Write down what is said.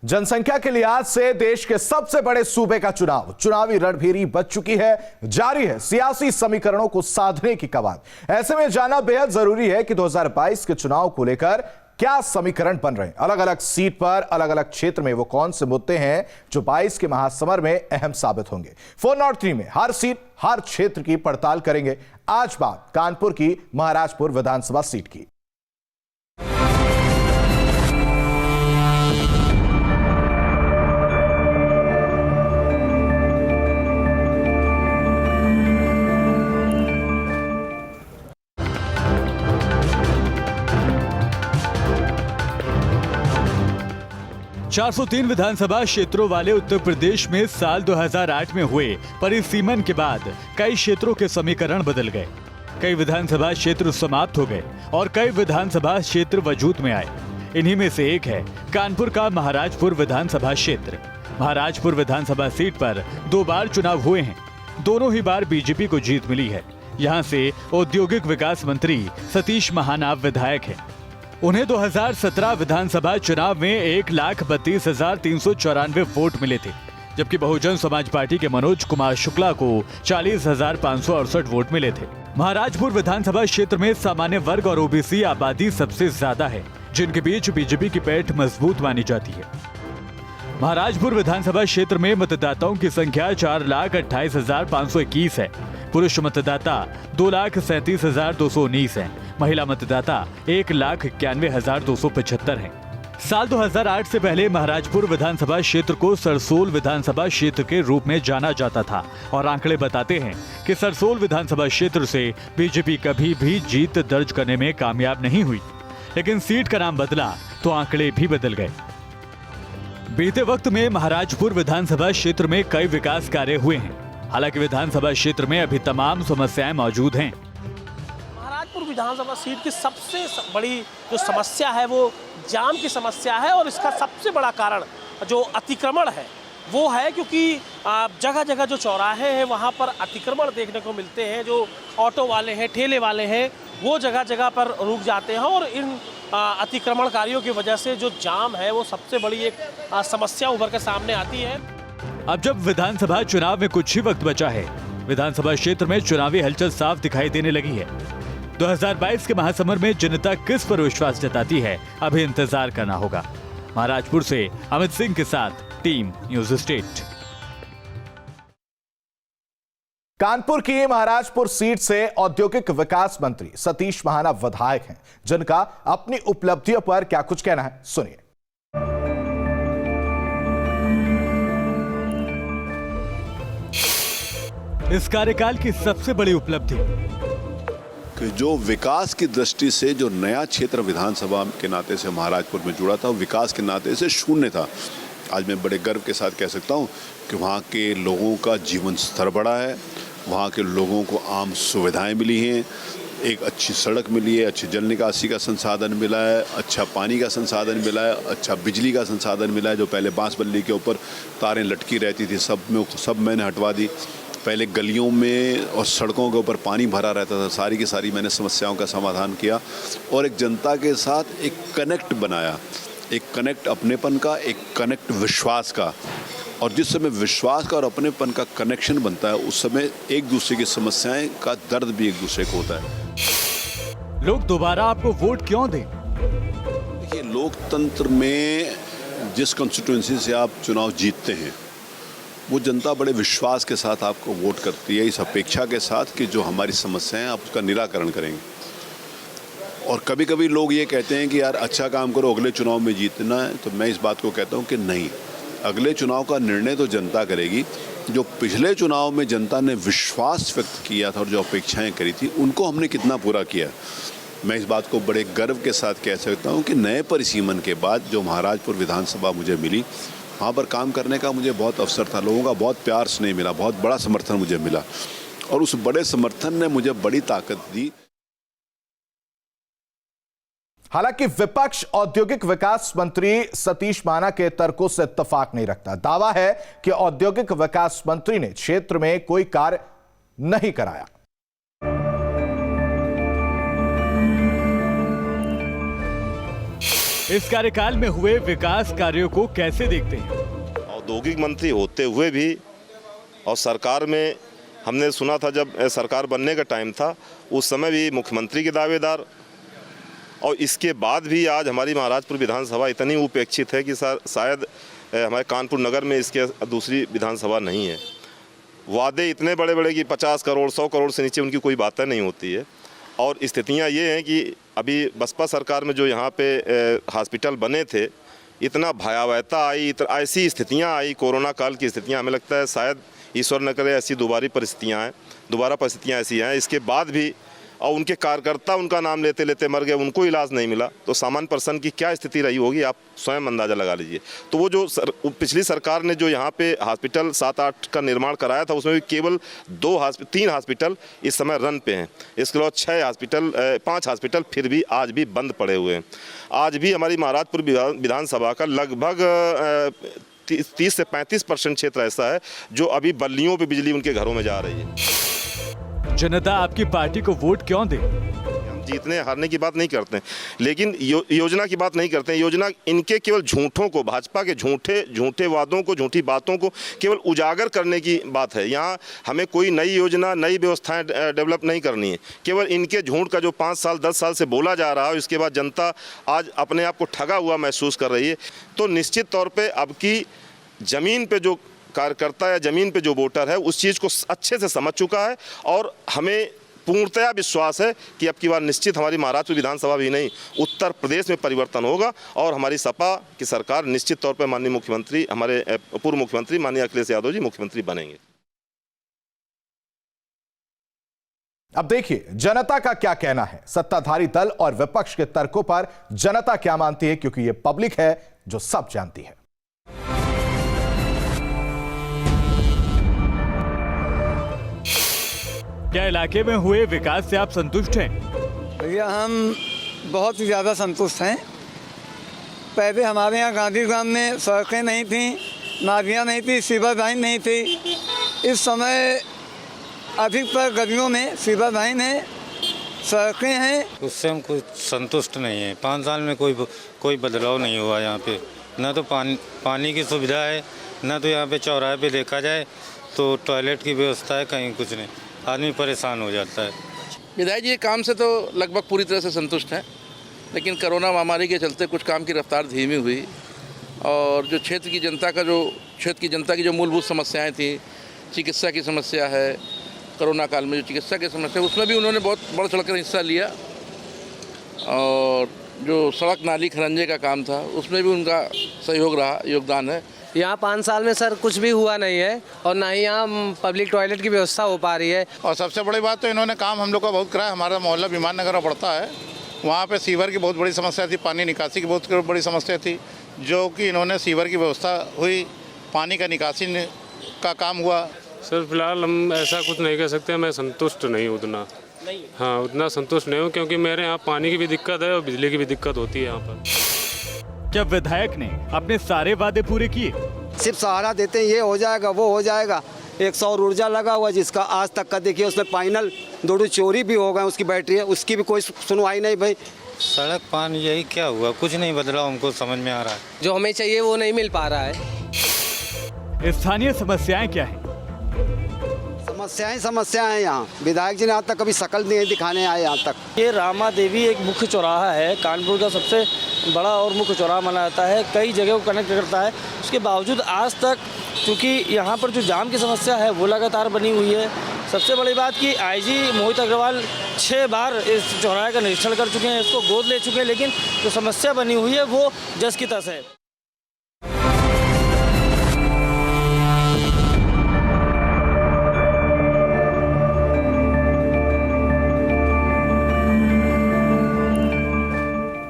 जनसंख्या के लिहाज से देश के सबसे बड़े सूबे का चुनावी रणभेरी बच चुकी है। जारी है सियासी समीकरणों को साधने की कवायद। ऐसे में जानना बेहद जरूरी है कि 2022 के चुनाव को लेकर क्या समीकरण बन रहे हैं। अलग अलग सीट पर अलग अलग क्षेत्र में वो कौन से मुद्दे हैं जो 22 के महासमर में अहम साबित होंगे। 403 में हर सीट हर क्षेत्र की पड़ताल करेंगे। आज बात कानपुर की महाराजपुर विधानसभा सीट की। चार 403 विधानसभा क्षेत्रों वाले उत्तर प्रदेश में साल 2008 में हुए परिसीमन के बाद कई क्षेत्रों के समीकरण बदल गए। कई विधानसभा क्षेत्र समाप्त हो गए और कई विधानसभा क्षेत्र वजूद में आए। इन्हीं में से एक है कानपुर का महाराजपुर विधानसभा क्षेत्र। महाराजपुर विधानसभा सीट पर 2 बार चुनाव हुए हैं। दोनों ही बार बीजेपी को जीत मिली है। यहाँ से औद्योगिक विकास मंत्री सतीश महानाव विधायक है। उन्हें 2017 विधानसभा चुनाव में 1,32,394 वोट मिले थे, जबकि बहुजन समाज पार्टी के मनोज कुमार शुक्ला को 40,568 वोट मिले थे। महाराजपुर विधानसभा क्षेत्र में सामान्य वर्ग और ओबीसी आबादी सबसे ज्यादा है, जिनके बीच बीजेपी की पैठ मजबूत मानी जाती है। महाराजपुर विधानसभा क्षेत्र में मतदाताओं की संख्या 4,28,521 है। पुरुष मतदाता 2,37,219 है। महिला मतदाता 1,91,275 हैं। साल 2008 से पहले महाराजपुर विधानसभा क्षेत्र को सरसोल विधानसभा क्षेत्र के रूप में जाना जाता था और आंकड़े बताते हैं कि सरसोल विधानसभा क्षेत्र से बीजेपी कभी भी जीत दर्ज करने में कामयाब नहीं हुई। लेकिन सीट का नाम बदला तो आंकड़े भी बदल गए। बीते वक्त में महाराजपुर विधानसभा क्षेत्र में कई विकास कार्य हुए हैं। हालांकि विधानसभा क्षेत्र में अभी तमाम समस्याएं मौजूद हैं। महाराजपुर विधानसभा सीट की सबसे बड़ी जो समस्या है वो जाम की समस्या है, और इसका सबसे बड़ा कारण जो अतिक्रमण है वो है, क्योंकि जगह जगह जो चौराहे हैं वहाँ पर अतिक्रमण देखने को मिलते हैं। जो ऑटो वाले हैं, ठेले वाले हैं, वो जगह जगह पर रुक जाते हैं, और इन अतिक्रमणकारियों की वजह से जो जाम है वो सबसे बड़ी एक समस्या उभर कर सामने आती है। अब जब विधानसभा चुनाव में कुछ ही वक्त बचा है, विधानसभा क्षेत्र में चुनावी हलचल साफ दिखाई देने लगी है। 2022 के महासमर में जनता किस पर विश्वास जताती है, अभी इंतजार करना होगा। महाराजपुर से अमित सिंह के साथ टीम न्यूज स्टेट। कानपुर की महाराजपुर सीट से औद्योगिक विकास मंत्री सतीश महानाव विधायक हैं, जिनका अपनी उपलब्धियों पर क्या कुछ कहना है, सुनिए। इस कार्यकाल की सबसे बड़ी उपलब्धि कि जो विकास की दृष्टि से जो नया क्षेत्र विधानसभा के नाते से महाराजपुर में जुड़ा था, विकास के नाते से शून्य था। आज मैं बड़े गर्व के साथ कह सकता हूं कि वहां के लोगों का जीवन स्तर बढ़ा है, वहां के लोगों को आम सुविधाएं मिली हैं, एक अच्छी सड़क मिली है, अच्छी जल निकासी का संसाधन मिला है, अच्छा पानी का संसाधन मिला है, अच्छा बिजली का संसाधन मिला है। जो पहले बांस बल्ली के ऊपर तारें लटकी रहती थी, सब मैंने हटवा दी। पहले गलियों में और सड़कों के ऊपर पानी भरा रहता था, सारी की सारी मैंने समस्याओं का समाधान किया और एक जनता के साथ एक कनेक्ट बनाया, एक कनेक्ट अपनेपन का, एक कनेक्ट विश्वास का। और जिस समय विश्वास का और अपनेपन का कनेक्शन बनता है, उस समय एक दूसरे की समस्याएं का दर्द भी एक दूसरे को होता है। लोग दोबारा आपको वोट क्यों दें? देखिए, लोकतंत्र में जिस कॉन्स्टिट्यूएंसी से आप चुनाव जीतते हैं, वो जनता बड़े विश्वास के साथ आपको वोट करती है, इस अपेक्षा के साथ कि जो हमारी समस्याएं आप उसका निराकरण करेंगे। और कभी कभी लोग ये कहते हैं कि यार अच्छा काम करो, अगले चुनाव में जीतना है। तो मैं इस बात को कहता हूं कि नहीं, अगले चुनाव का निर्णय तो जनता करेगी। जो पिछले चुनाव में जनता ने विश्वास व्यक्त किया था और जो अपेक्षाएं करी थी, उनको हमने कितना पूरा किया। मैं इस बात को बड़े गर्व के साथ कह सकता हूँ कि नए परिसीमन के बाद जो महाराजपुर विधानसभा मुझे मिली, वहाँ पर काम करने का मुझे बहुत अवसर था। लोगों का बहुत प्यार स्नेह मिला, बहुत बड़ा समर्थन मुझे मिला, और उस बड़े समर्थन ने मुझे बड़ी ताकत दी। हालांकि विपक्ष औद्योगिक विकास मंत्री सतीश महाना के तर्कों से इत्तेफाक नहीं रखता। दावा है कि औद्योगिक विकास मंत्री ने क्षेत्र में कोई कार्य नहीं कराया। इस कार्यकाल में हुए विकास कार्यों को कैसे देखते हैं? औद्योगिक मंत्री होते हुए भी और सरकार में हमने सुना था, जब सरकार बनने का टाइम था उस समय भी मुख्यमंत्री के दावेदार, और इसके बाद भी आज हमारी महाराजपुर विधानसभा इतनी उपेक्षित है कि शायद हमारे कानपुर नगर में इसके दूसरी विधानसभा नहीं है। वादे इतने बड़े बड़े कि 50 करोड़ 100 करोड़ से नीचे उनकी कोई बातें नहीं होती है। और स्थितियां ये हैं कि अभी बसपा सरकार में जो यहाँ पे हॉस्पिटल बने थे, इतना भयावहता आई, ऐसी स्थितियां आई, कोरोना काल की स्थितियां, हमें लगता है शायद ईश्वर न करे ऐसी दोबारा परिस्थितियां ऐसी हैं। इसके बाद भी और उनके कार्यकर्ता उनका नाम लेते लेते मर गए, उनको इलाज नहीं मिला, तो सामान्य पर्सन की क्या स्थिति रही होगी आप स्वयं अंदाज़ा लगा लीजिए। तो वो जो पिछली सरकार ने जो यहाँ पे हॉस्पिटल 7-8 का निर्माण कराया था, उसमें भी केवल 3 हॉस्पिटल इस समय रन पे हैं। इसके अलावा 5 हॉस्पिटल फिर भी आज भी बंद पड़े हुए हैं। आज भी हमारी महाराजपुर विधानसभा का लगभग 30 से 35% क्षेत्र ऐसा है जो अभी बल्लियों पे बिजली उनके घरों में जा रही है। जनता आपकी पार्टी को वोट क्यों दे? हम जीतने हारने की बात नहीं करते हैं, लेकिन योजना की बात नहीं करते हैं। योजना इनके केवल झूठों को, भाजपा के झूठे वादों को, झूठी बातों को केवल उजागर करने की बात है। यहाँ हमें कोई नई योजना, नई व्यवस्थाएं डेवलप नहीं करनी है। केवल इनके झूठ का जो 5 साल 10 साल से बोला जा रहा है, इसके बाद जनता आज अपने आप को ठगा हुआ महसूस कर रही है। तो निश्चित तौर पर अब की ज़मीन पे जो कार्यकर्ता या ज़मीन पे जो वोटर है उस चीज़ को अच्छे से समझ चुका है, और हमें पूर्णतया विश्वास है कि अब की बार निश्चित हमारी महाराजपुर विधानसभा भी नहीं, उत्तर प्रदेश में परिवर्तन होगा, और हमारी सपा की सरकार निश्चित तौर पर माननीय मुख्यमंत्री, हमारे पूर्व मुख्यमंत्री माननीय अखिलेश यादव जी मुख्यमंत्री बनेंगे। अब देखिए जनता का क्या कहना है, सत्ताधारी दल और विपक्ष के तर्कों पर जनता क्या मानती है, क्योंकि यह पब्लिक है जो सब जानती है। क्या इलाके में हुए विकास से आप संतुष्ट हैं? भैया हम बहुत ही ज़्यादा संतुष्ट हैं। पहले हमारे यहाँ गांधी ग्राम में सड़कें नहीं थीं, नालियाँ नहीं थी, सीवर लाइन नहीं थी। इस समय अधिकतर गलियों में सीवर लाइन है, सड़कें हैं। उससे हम कुछ संतुष्ट नहीं है। 5 साल में कोई बदलाव नहीं हुआ यहाँ पे। ना तो पानी की सुविधा है, ना तो यहाँ पे चौराहे पे देखा जाए तो टॉयलेट की व्यवस्था है, कहीं कुछ नहीं। आदमी परेशान हो जाता है। विधायक जी काम से तो लगभग पूरी तरह से संतुष्ट हैं, लेकिन कोरोना महामारी के चलते कुछ काम की रफ्तार धीमी हुई, और जो क्षेत्र की जनता की जो मूलभूत समस्याएं थी, चिकित्सा की समस्या है, कोरोना काल में जो चिकित्सा की समस्या, उसमें भी उन्होंने बहुत बढ़ चढ़कर हिस्सा लिया, और जो सड़क नाली खरंजे का काम था उसमें भी उनका सहयोग रहा, योगदान है। यहाँ 5 साल में सर कुछ भी हुआ नहीं है, और ना ही यहाँ पब्लिक टॉयलेट की व्यवस्था हो पा रही है। और सबसे बड़ी बात तो इन्होंने काम हम लोग का बहुत कराया। हमारा मोहल्ला विमान नगर में पड़ता है, वहाँ पे सीवर की बहुत बड़ी समस्या थी, पानी निकासी की बहुत बड़ी समस्या थी, जो कि इन्होंने सीवर की व्यवस्था हुई, पानी का निकासी का काम हुआ। सर फिलहाल हम ऐसा कुछ नहीं कह सकते, मैं संतुष्ट नहीं उतना। हाँ, उतना संतुष्ट नहीं हूँ, क्योंकि मेरे यहाँ पानी की भी दिक्कत है और बिजली की भी दिक्कत होती है यहाँ पर। क्या विधायक ने अपने सारे वादे पूरे किए? सिर्फ सहारा देते हैं, ये हो जाएगा वो हो जाएगा। एक सौर ऊर्जा लगा हुआ जिसका आज तक का देखिए उसमें पैनल 2 चोरी भी हो गए, उसकी बैटरी है, उसकी भी कोई सुनवाई नहीं। भाई सड़क पानी यही क्या हुआ, कुछ नहीं बदला, हमको समझ में आ रहा है। जो हमें चाहिए वो नहीं मिल पा रहा है। स्थानीय समस्याएं क्या हैं? समस्याएं हैं यहाँ। विधायक जी ने आज तक कभी शकल नहीं दिखाने आए यहाँ तक। ये रामा देवी एक मुख्य चौराहा है, कानपुर का सबसे बड़ा और मुख्य चौराहा माना जाता है, कई जगह को कनेक्ट करता है। उसके बावजूद आज तक क्योंकि यहाँ पर जो जाम की समस्या है वो लगातार बनी हुई है। सबसे बड़ी बात कि आईजी मोहित अग्रवाल 6 बार इस चौराहे का निरीक्षण कर चुके हैं, इसको गोद ले चुके हैं, लेकिन जो समस्या बनी हुई है वो जस की तस है।